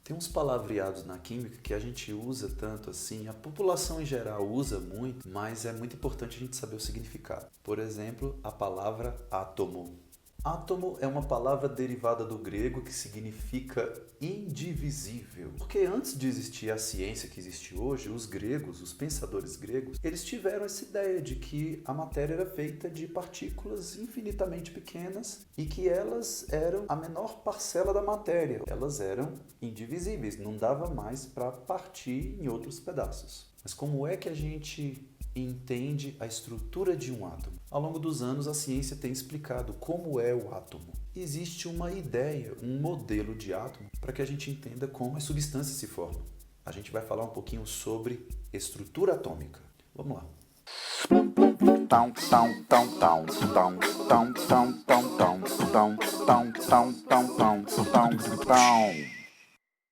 Tem uns palavreados na química que a gente usa tanto assim, a população em geral usa muito, mas é muito importante a gente saber o significado. Por exemplo, a palavra átomo. Átomo é uma palavra derivada do grego que significa indivisível. Porque antes de existir a ciência que existe hoje, os gregos, os pensadores gregos, eles tiveram essa ideia de que a matéria era feita de partículas infinitamente pequenas e que elas eram a menor parcela da matéria. Elas eram indivisíveis, não dava mais para partir em outros pedaços. Mas como é que a gente entende a estrutura de um átomo? Ao longo dos anos, a ciência tem explicado como é o átomo. Existe uma ideia, um modelo de átomo para que a gente entenda como as substâncias se formam. A gente vai falar um pouquinho sobre estrutura atômica. Vamos lá.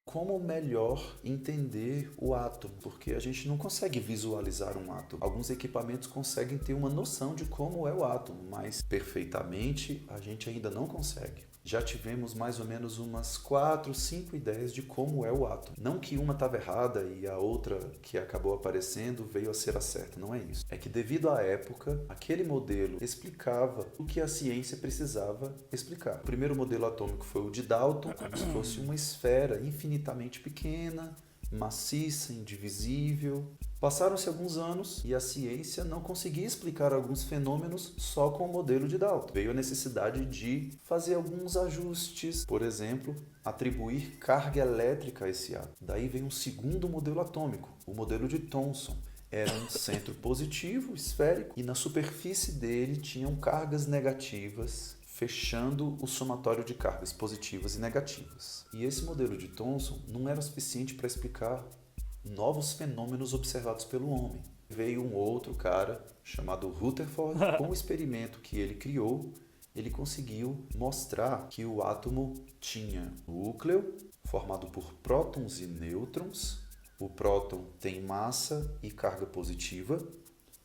Como melhor entender o átomo? Porque a gente não consegue visualizar um átomo. Alguns equipamentos conseguem ter uma noção de como é o átomo, mas perfeitamente a gente ainda não consegue. Já tivemos mais ou menos umas 4, 5 ideias de como é o átomo. Não que uma estava errada e a outra que acabou aparecendo veio a ser a certa, não é isso. É que devido à época, aquele modelo explicava o que a ciência precisava explicar. O primeiro modelo atômico foi o de Dalton, como se fosse uma esfera infinitamente pequena, maciça, indivisível. Passaram-se alguns anos e a ciência não conseguia explicar alguns fenômenos só com o modelo de Dalton. Veio a necessidade de fazer alguns ajustes, por exemplo, atribuir carga elétrica a esse átomo. Daí vem um segundo modelo atômico, o modelo de Thomson. Era um centro positivo, esférico, e na superfície dele tinham cargas negativas, fechando o somatório de cargas positivas e negativas. E esse modelo de Thomson não era suficiente para explicar novos fenômenos observados pelo homem. Veio um outro cara chamado Rutherford, com o experimento que ele criou, ele conseguiu mostrar que o átomo tinha núcleo formado por prótons e nêutrons. O próton tem massa e carga positiva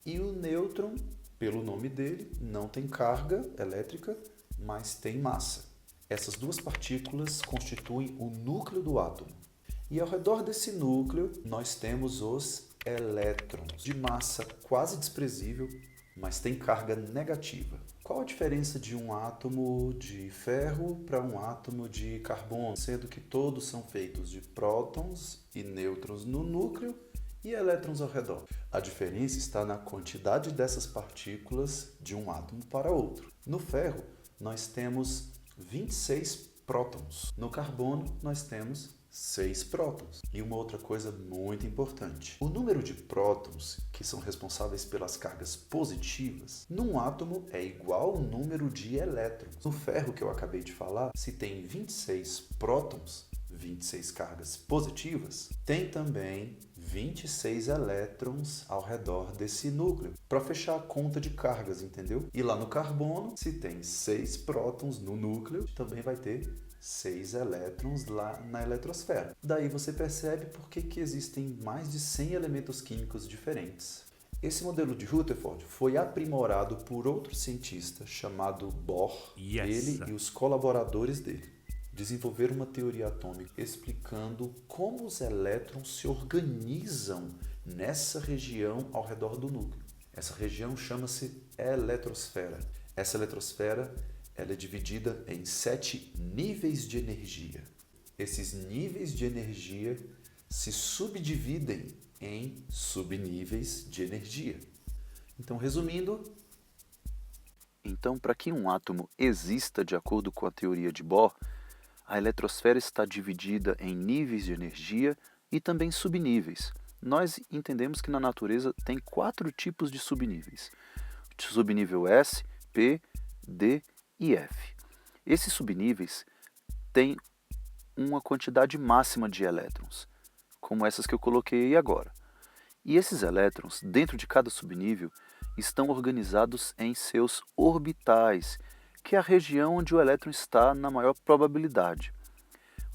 e o nêutron, pelo nome dele, não tem carga elétrica, mas tem massa. Essas duas partículas constituem o núcleo do átomo. E ao redor desse núcleo, nós temos os elétrons, de massa quase desprezível, mas tem carga negativa. Qual a diferença de um átomo de ferro para um átomo de carbono, sendo que todos são feitos de prótons e nêutrons no núcleo e elétrons ao redor? A diferença está na quantidade dessas partículas de um átomo para outro. No ferro, nós temos 26 prótons. No carbono, nós temos 6 prótons. E uma outra coisa muito importante. O número de prótons, que são responsáveis pelas cargas positivas, num átomo é igual ao número de elétrons. No ferro que eu acabei de falar, se tem 26 prótons, 26 cargas positivas, tem também 26 elétrons ao redor desse núcleo, para fechar a conta de cargas, entendeu? E lá no carbono, se tem 6 prótons no núcleo, também vai ter 6 elétrons lá na eletrosfera. Daí você percebe por que existem mais de 100 elementos químicos diferentes. Esse modelo de Rutherford foi aprimorado por outro cientista chamado Bohr. Ele e os colaboradores dele desenvolveram uma teoria atômica explicando como os elétrons se organizam nessa região ao redor do núcleo. Essa região chama-se eletrosfera. Essa eletrosfera ela é dividida em 7 níveis de energia. Esses níveis de energia se subdividem em subníveis de energia. Então, resumindo, para que um átomo exista de acordo com a teoria de Bohr, a eletrosfera está dividida em níveis de energia e também subníveis. Nós entendemos que na natureza tem 4 tipos de subníveis. Subnível S, P, D e F. Esses subníveis têm uma quantidade máxima de elétrons, como essas que eu coloquei aí agora. E esses elétrons, dentro de cada subnível, estão organizados em seus orbitais, que é a região onde o elétron está na maior probabilidade.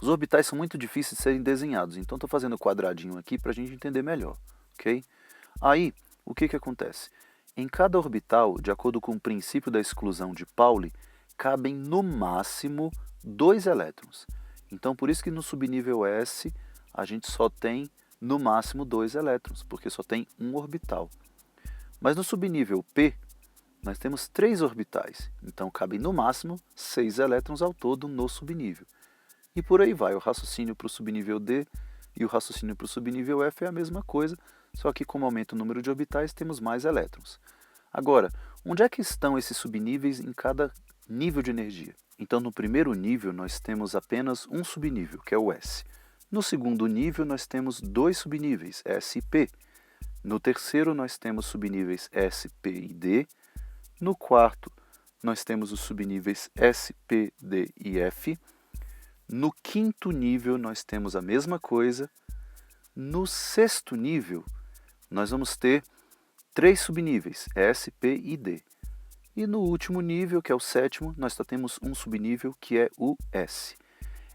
Os orbitais são muito difíceis de serem desenhados, então estou fazendo quadradinho aqui para a gente entender melhor, ok? Aí, o que acontece? Em cada orbital, de acordo com o princípio da exclusão de Pauli, cabem no máximo 2 elétrons. Então, por isso que no subnível S a gente só tem no máximo 2 elétrons, porque só tem um orbital. Mas no subnível P, nós temos 3 orbitais, então cabem no máximo 6 elétrons ao todo no subnível. E por aí vai, o raciocínio para o subnível D e o raciocínio para o subnível F é a mesma coisa, só que como aumenta o número de orbitais, temos mais elétrons. Agora, onde é que estão esses subníveis em cada nível de energia? Então, no primeiro nível, nós temos apenas um subnível, que é o S. No segundo nível, nós temos 2 subníveis, S e P. No terceiro, nós temos subníveis S, P e D. No quarto, nós temos os subníveis S, P, D e F. No quinto nível, nós temos a mesma coisa. No sexto nível, nós vamos ter 3 subníveis, S, P e D. E no último nível, que é o sétimo, nós só temos um subnível, que é o S.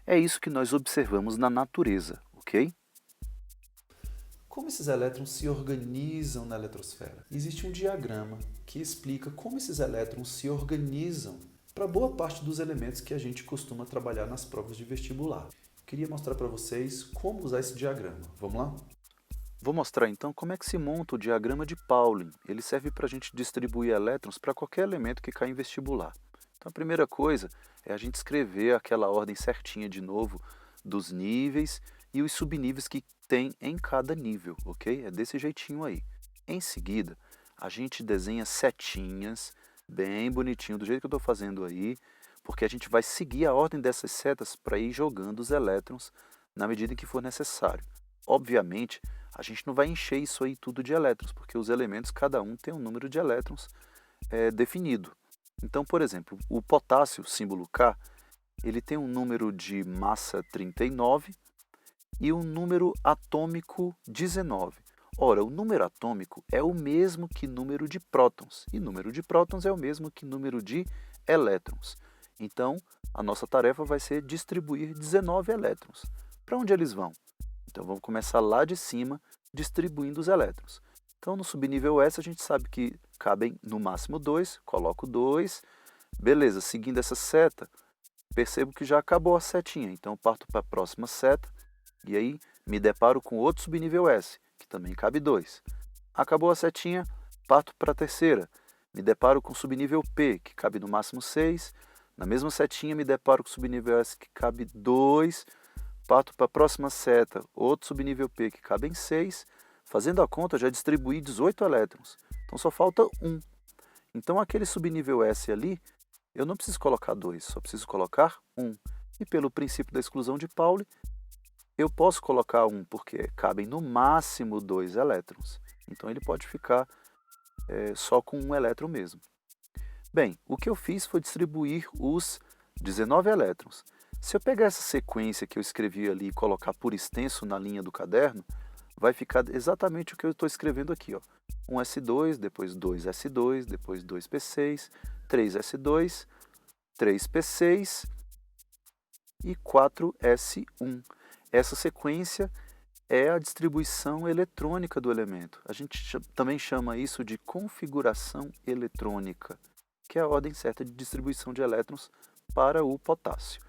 É isso que nós observamos na natureza, ok? Como esses elétrons se organizam na eletrosfera? Existe um diagrama que explica como esses elétrons se organizam para boa parte dos elementos que a gente costuma trabalhar nas provas de vestibular. Queria mostrar para vocês como usar esse diagrama. Vamos lá? Vou mostrar então como é que se monta o diagrama de Pauling. Ele serve para a gente distribuir elétrons para qualquer elemento que cai em vestibular. Então a primeira coisa é a gente escrever aquela ordem certinha de novo dos níveis e os subníveis que tem em cada nível, ok? É desse jeitinho aí. Em seguida, a gente desenha setinhas, bem bonitinho, do jeito que eu estou fazendo aí, porque a gente vai seguir a ordem dessas setas para ir jogando os elétrons na medida em que for necessário. Obviamente, a gente não vai encher isso aí tudo de elétrons, porque os elementos, cada um tem um número de elétrons definido. Então, por exemplo, o potássio, símbolo K, ele tem um número de massa 39 e um número atômico 19. Ora, o número atômico é o mesmo que número de prótons, e número de prótons é o mesmo que número de elétrons. Então, a nossa tarefa vai ser distribuir 19 elétrons. Para onde eles vão? Então, vamos começar lá de cima, distribuindo os elétrons. Então, no subnível S, a gente sabe que cabem no máximo 2, coloco 2. Beleza, seguindo essa seta, percebo que já acabou a setinha, então eu parto para a próxima seta, e aí me deparo com outro subnível S, que também cabe 2. Acabou a setinha, parto para a terceira, me deparo com o subnível P, que cabe no máximo 6. Na mesma setinha, me deparo com o subnível S, que cabe 2. Parto para a próxima seta, outro subnível P, que cabe em 6. Fazendo a conta, já distribuí 18 elétrons. Então só falta 1. Então aquele subnível S ali, eu não preciso colocar 2, só preciso colocar 1. E pelo princípio da exclusão de Pauli, eu posso colocar 1, porque cabem no máximo 2 elétrons. Então ele pode ficar só com 1 elétron mesmo. Bem, o que eu fiz foi distribuir os 19 elétrons. Se eu pegar essa sequência que eu escrevi ali e colocar por extenso na linha do caderno, vai ficar exatamente o que eu estou escrevendo aqui. Ó. 1s2, depois 2s2, depois 2p6, 3s2, 3p6 e 4s1. Essa sequência é a distribuição eletrônica do elemento. A gente também chama isso de configuração eletrônica, que é a ordem certa de distribuição de elétrons para o potássio.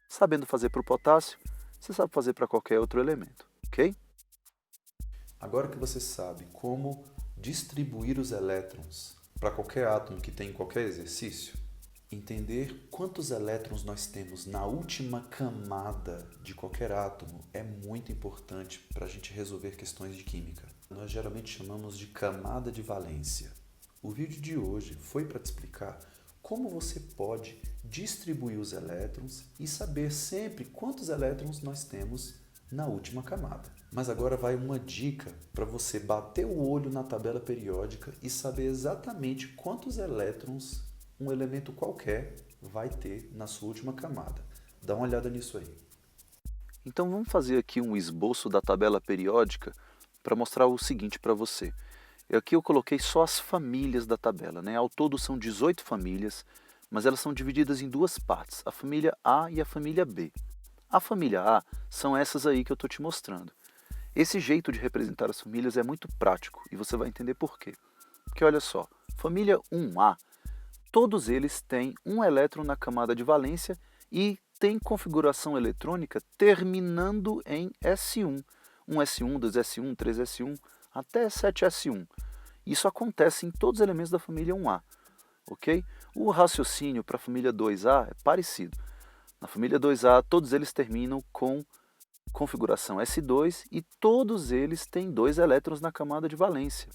Sabendo fazer para o potássio, você sabe fazer para qualquer outro elemento, ok? Agora que você sabe como distribuir os elétrons para qualquer átomo que tem em qualquer exercício, entender quantos elétrons nós temos na última camada de qualquer átomo é muito importante para a gente resolver questões de química. Nós geralmente chamamos de camada de valência. O vídeo de hoje foi para te explicar como você pode distribuir os elétrons e saber sempre quantos elétrons nós temos na última camada. Mas agora vai uma dica para você bater o olho na tabela periódica e saber exatamente quantos elétrons um elemento qualquer vai ter na sua última camada. Dá uma olhada nisso aí. Então vamos fazer aqui um esboço da tabela periódica para mostrar o seguinte para você. Aqui eu coloquei só as famílias da tabela, né? Ao todo são 18 famílias, mas elas são divididas em duas partes, a família A e a família B. A família A são essas aí que eu estou te mostrando. Esse jeito de representar as famílias é muito prático e você vai entender por quê. Porque olha só, família 1A, todos eles têm um elétron na camada de valência e tem configuração eletrônica terminando em S1. 1S1, 2S1, 3S1, até 7S1. Isso acontece em todos os elementos da família 1A. Ok? O raciocínio para a família 2A é parecido. Na família 2A, todos eles terminam com configuração S2 e todos eles têm 2 elétrons na camada de valência.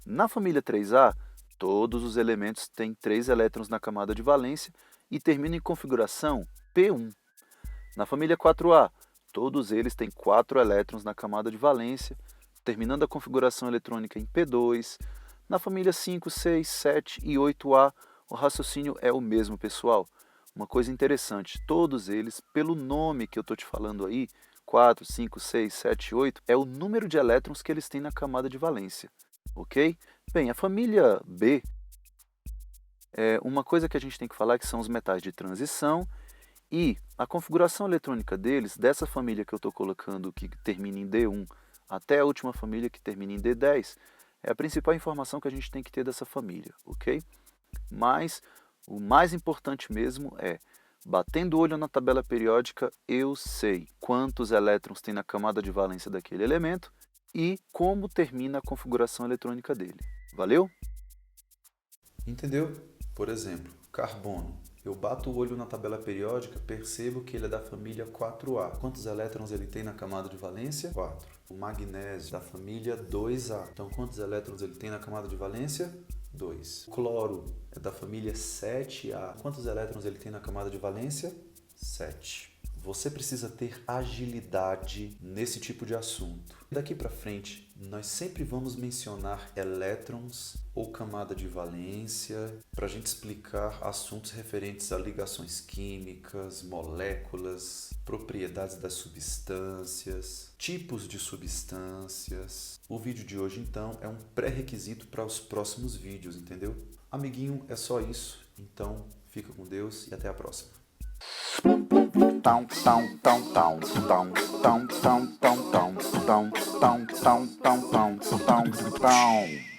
Na família 3A, todos os elementos têm 3 elétrons na camada de valência e terminam em configuração P1. Na família 4A, todos eles têm 4 elétrons na camada de valência, terminando a configuração eletrônica em P2. Na família 5, 6, 7 e 8A, o raciocínio é o mesmo, pessoal. Uma coisa interessante, todos eles, pelo nome que eu estou te falando aí, 4, 5, 6, 7, 8, é o número de elétrons que eles têm na camada de valência. Ok? Bem, a família B, uma coisa que a gente tem que falar que são os metais de transição e a configuração eletrônica deles, dessa família que eu estou colocando que termina em D1 até a última família que termina em D10, é a principal informação que a gente tem que ter dessa família, ok? Mas o mais importante mesmo é, batendo o olho na tabela periódica, eu sei quantos elétrons tem na camada de valência daquele elemento e como termina a configuração eletrônica dele. Valeu? Entendeu? Por exemplo, carbono. Eu bato o olho na tabela periódica, percebo que ele é da família 4A. Quantos elétrons ele tem na camada de valência? 4. O magnésio, da família 2A. Então, quantos elétrons ele tem na camada de valência? 2. O cloro é da família 7A. Quantos elétrons ele tem na camada de valência? 7. Você precisa ter agilidade nesse tipo de assunto. Daqui para frente, nós sempre vamos mencionar elétrons ou camada de valência para a gente explicar assuntos referentes a ligações químicas, moléculas, propriedades das substâncias, tipos de substâncias. O vídeo de hoje, então, é um pré-requisito para os próximos vídeos, entendeu? Amiguinho, é só isso. Então, fica com Deus e até a próxima. Tão, tão, tão, tão, tão, tão, tão, tão, tão, tão, tão, tão, tão, tão, tão, tão.